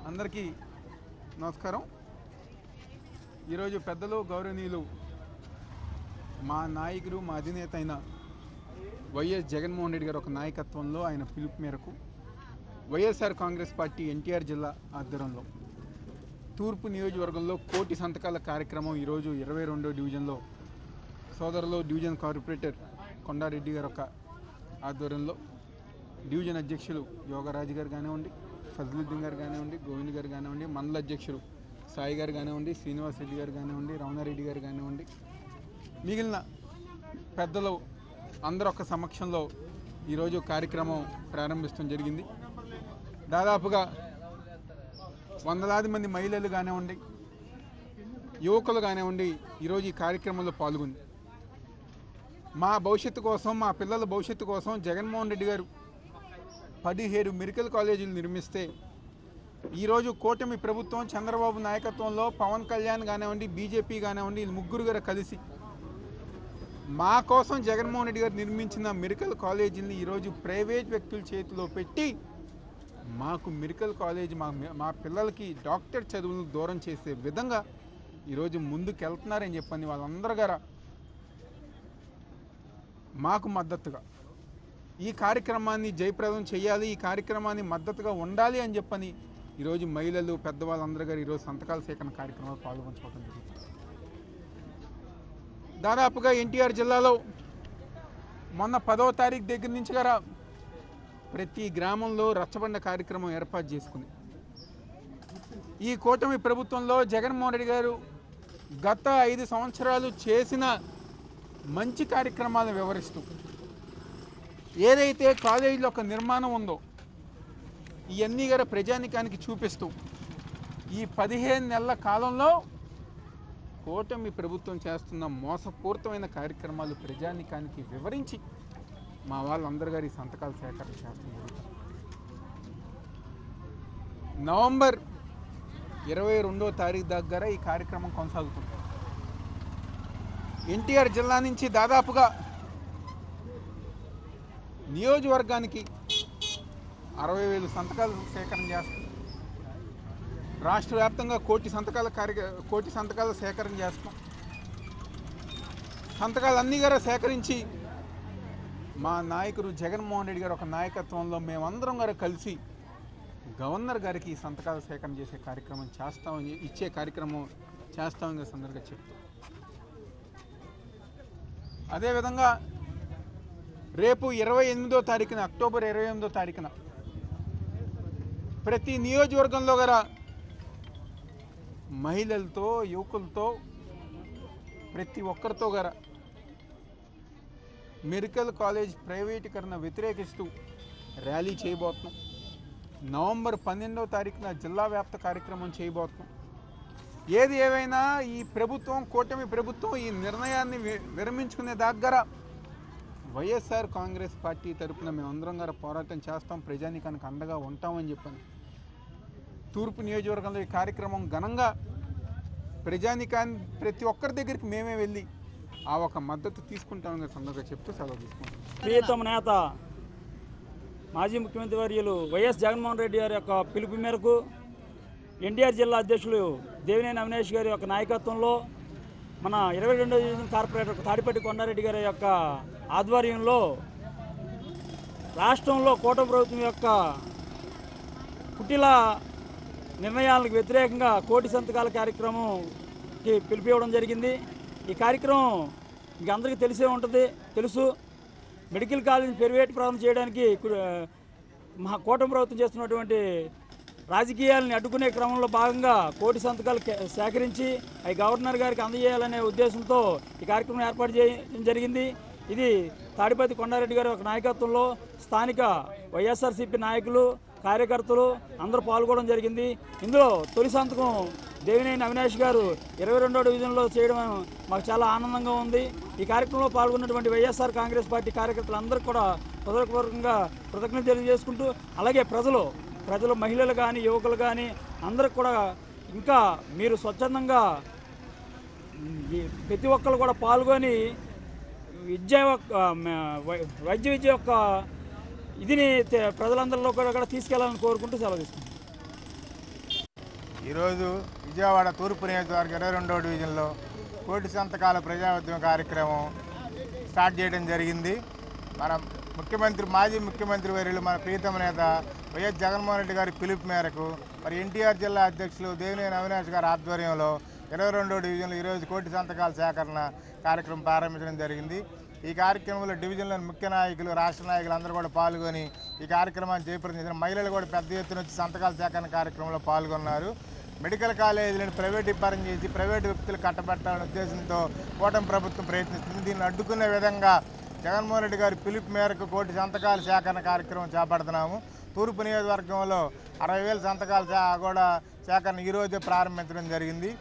అందరికీ నమస్కారం. ఈరోజు పెద్దలు గౌరవనీయులు మా నాయకుడు మా అధినేత అయిన వైఎస్ జగన్మోహన్ రెడ్డి గారు ఒక నాయకత్వంలో ఆయన పిలుపు మేరకు వైఎస్ఆర్ కాంగ్రెస్ పార్టీ ఎన్టీఆర్ జిల్లా ఆధ్వర్యంలో తూర్పు నియోజకవర్గంలో కోటి సంతకాల కార్యక్రమం ఈరోజు 22వ డివిజన్లో సోదరులు డివిజన్ కార్పొరేటర్ కొండారెడ్డి గారు ఒక ఆధ్వర్యంలో డివిజన్ అధ్యక్షులు యోగరాజు గారు కానివ్వండి, ఫజలుద్దీన్ గారు కానివ్వండి, గోవింద్ గారు కానివ్వండి, మండల అధ్యక్షులు సాయి గారు కానివ్వండి, శ్రీనివాస్ రెడ్డి గారు కానివ్వండి, రమణారెడ్డి గారు కానివ్వండి, మిగిలిన పెద్దలు అందరూ ఒక సమక్షంలో ఈరోజు కార్యక్రమం ప్రారంభించడం జరిగింది. దాదాపుగా వందలాది మంది మహిళలు కానివ్వండి, యువకులు కానివ్వండి ఈరోజు ఈ కార్యక్రమంలో పాల్గొంది. మా భవిష్యత్తు కోసం, మా పిల్లల భవిష్యత్తు కోసం జగన్మోహన్ రెడ్డి గారు 17 మెడికల్ కాలేజీలు నిర్మిస్తే ఈరోజు కూటమి ప్రభుత్వం చంద్రబాబు నాయకత్వంలో పవన్ కళ్యాణ్ కానివ్వండి, బీజేపీ కానివ్వండి, ముగ్గురు గారు కలిసి మా కోసం జగన్మోహన్ రెడ్డి గారు నిర్మించిన మెడికల్ కాలేజీని ఈరోజు ప్రైవేట్ వ్యక్తుల చేతిలో పెట్టి మాకు మెడికల్ కాలేజీ మా పిల్లలకి డాక్టర్ చదువులను దూరం చేసే విధంగా ఈరోజు ముందుకెళ్తున్నారని చెప్పని వాళ్ళందరూ గారు మాకు మద్దతుగా ఈ కార్యక్రమాన్ని జయప్రదం చేయాలి, ఈ కార్యక్రమాన్ని మద్దతుగా ఉండాలి అని చెప్పని ఈరోజు మహిళలు పెద్దవాళ్ళందరూ గారు ఈరోజు సంతకాల సేకరణ కార్యక్రమంలో పాల్గొంచుకోవడం జరిగింది. దాదాపుగా ఎన్టీఆర్ జిల్లాలో మొన్న 10వ తారీఖు దగ్గర నుంచి గారా ప్రతి గ్రామంలో రచ్చబండ కార్యక్రమం ఏర్పాటు చేసుకుంది. ఈ కూటమి ప్రభుత్వంలో జగన్మోహన్ రెడ్డి గారు గత 5 సంవత్సరాలు చేసిన మంచి కార్యక్రమాలను వివరిస్తూ ఏదైతే కాలేజీలో ఒక నిర్మాణం ఉందో ఇవన్నీ గారు ప్రజానికానికి చూపిస్తూ ఈ 15 నెలల కాలంలో కూటమి ప్రభుత్వం చేస్తున్న మోసపూరితమైన కార్యక్రమాలు ప్రజానికానికి వివరించి మా వాళ్ళందరూ గారి సంతకాలు సేకరణ చేస్తున్నారు. నవంబర్ 22వ తారీఖు దగ్గర ఈ కార్యక్రమం కొనసాగుతుంది. ఎన్టీఆర్ జిల్లా నుంచి దాదాపుగా నియోజకవర్గానికి 60,000 సంతకాలు సేకరణ చేస్తాం. రాష్ట్ర వ్యాప్తంగా కోటి సంతకాల సేకరణ చేస్తాం. సంతకాలన్నీ గారు సేకరించి మా నాయకుడు జగన్మోహన్ రెడ్డి గారు ఒక నాయకత్వంలో మేమందరం గారు కలిసి గవర్నర్ గారికి ఈ సంతకాల సేకరణ చేసే కార్యక్రమం ఇచ్చే కార్యక్రమం చేస్తామని సందర్భంగా చెప్తాం. అదేవిధంగా రేపు 28వ తారీఖున అక్టోబర్ 28వ తారీఖున ప్రతి నియోజకవర్గంలో గల మహిళలతో, యువకులతో, ప్రతి ఒక్కరితో గల మెడికల్ కాలేజ్ ప్రైవేటీకరణ వ్యతిరేకిస్తూ ర్యాలీ చేయబోతున్నాం. నవంబర్ 12వ తారీఖున జిల్లా వ్యాప్త కార్యక్రమం చేయబోతున్నాం. ఏది ఏవైనా ఈ ప్రభుత్వం, కూటమి ప్రభుత్వం ఈ నిర్ణయాన్ని విరమించుకునే దగ్గర వైఎస్ఆర్ కాంగ్రెస్ పార్టీ తరఫున మేమందరం గారు పోరాటం చేస్తాం, ప్రజానికానికి అండగా ఉంటామని చెప్పని తూర్పు నియోజకవర్గంలో ఈ కార్యక్రమం ఘనంగా ప్రజానికాన్ని ప్రతి ఒక్కరి దగ్గరికి మేమే వెళ్ళి ఆ ఒక మద్దతు తీసుకుంటామని సందర్భంగా చెప్తూ సెలవు తీసుకుంటాం. ప్రియతమ నేత మాజీ ముఖ్యమంత్రి వర్యులు వైఎస్ జగన్మోహన్ రెడ్డి గారి యొక్క పిలుపు మేరకు ఎన్టీఆర్ జిల్లా అధ్యక్షులు దేవినేని అవినాష్ గారి యొక్క నాయకత్వంలో మన 22వ డివిజన్ కార్పొరేటర్ తాడిపట్టి కొండారెడ్డి గారి యొక్క ఆధ్వర్యంలో రాష్ట్రంలో కూటమి ప్రభుత్వం యొక్క కుటిల నిర్ణయాలకు వ్యతిరేకంగా కోటి సంతకాల కార్యక్రమంకి పిలిపివ్వడం జరిగింది. ఈ కార్యక్రమం మీకు అందరికీ తెలిసే ఉంటుంది, తెలుసు. మెడికల్ కాలేజీ ప్రైవేట్ ప్రారంభం చేయడానికి మా కూటమి ప్రభుత్వం చేస్తున్నటువంటి రాజకీయాలని అడ్డుకునే క్రమంలో భాగంగా కోటి సంతకాలు సేకరించి అవి గవర్నర్ గారికి అందజేయాలనే ఉద్దేశంతో ఈ కార్యక్రమం ఏర్పాటు చేయడం జరిగింది. ఇది తాడిపత్రి కొండారెడ్డి గారి ఒక నాయకత్వంలో స్థానిక వైఎస్ఆర్సీపీ నాయకులు, కార్యకర్తలు అందరూ పాల్గొనడం జరిగింది. ఇందులో తొలి సంతకం దేవినేని అవినాష్ గారు 22వ డివిజన్లో చేయడం మాకు చాలా ఆనందంగా ఉంది. ఈ కార్యక్రమంలో పాల్గొన్నటువంటి వైఎస్ఆర్ కాంగ్రెస్ పార్టీ కార్యకర్తలందరికీ కూడా హృదయపూర్వకంగా కృతజ్ఞతలు తెలియజేసుకుంటూ, అలాగే ప్రజలు మహిళలు కానీ, యువకులు కానీ అందరికి కూడా ఇంకా మీరు స్వచ్ఛందంగా ప్రతి ఒక్కరు కూడా పాల్గొని వైద్య విద్య యొక్క ఇదిని ప్రజలందరిలో కూడా తీసుకెళ్లాలని కోరుకుంటూ సెలవు తీసుకుంటాం. ఈరోజు విజయవాడ తూర్పు నియోజకవర్గం 22వ డివిజన్లో కోటి సంతకాల ప్రజా ఉద్యమ కార్యక్రమం స్టార్ట్ చేయడం జరిగింది. మన మాజీ ముఖ్యమంత్రి వర్యులు మన ప్రీతమ నేత వైఎస్ జగన్మోహన్ రెడ్డి గారి పిలుపు మేరకు మరి ఎన్టీఆర్ జిల్లా అధ్యక్షులు దేవినేని అవినాష్ గారి ఆధ్వర్యంలో 22వ డివిజన్లో ఈరోజు కోటి సంతకాల సేకరణ కార్యక్రమం ప్రారంభించడం జరిగింది. ఈ కార్యక్రమంలో డివిజన్లోని ముఖ్య నాయకులు, రాష్ట్ర నాయకులు అందరూ కూడా పాల్గొని ఈ కార్యక్రమాన్ని చేపట్టిన చేసిన మహిళలు కూడా పెద్ద ఎత్తున వచ్చి సంతకాల సేకరణ కార్యక్రమంలో పాల్గొన్నారు. మెడికల్ కాలేజీలను ప్రైవేటీకరణ చేసి ప్రైవేటు వ్యక్తులు కట్టబెట్టాలనే ఉద్దేశంతో కూటమి ప్రభుత్వం ప్రయత్నిస్తుంది. దీన్ని అడ్డుకునే విధంగా జగన్మోహన్ రెడ్డి గారి పిలుపు మేరకు కోటి సంతకాల సేకరణ కార్యక్రమం చేపడుతున్నాము. తూర్పు నియోజకవర్గంలో 60,000 సంతకాల కూడా సేకరణ ఈరోజే ప్రారంభించడం జరిగింది.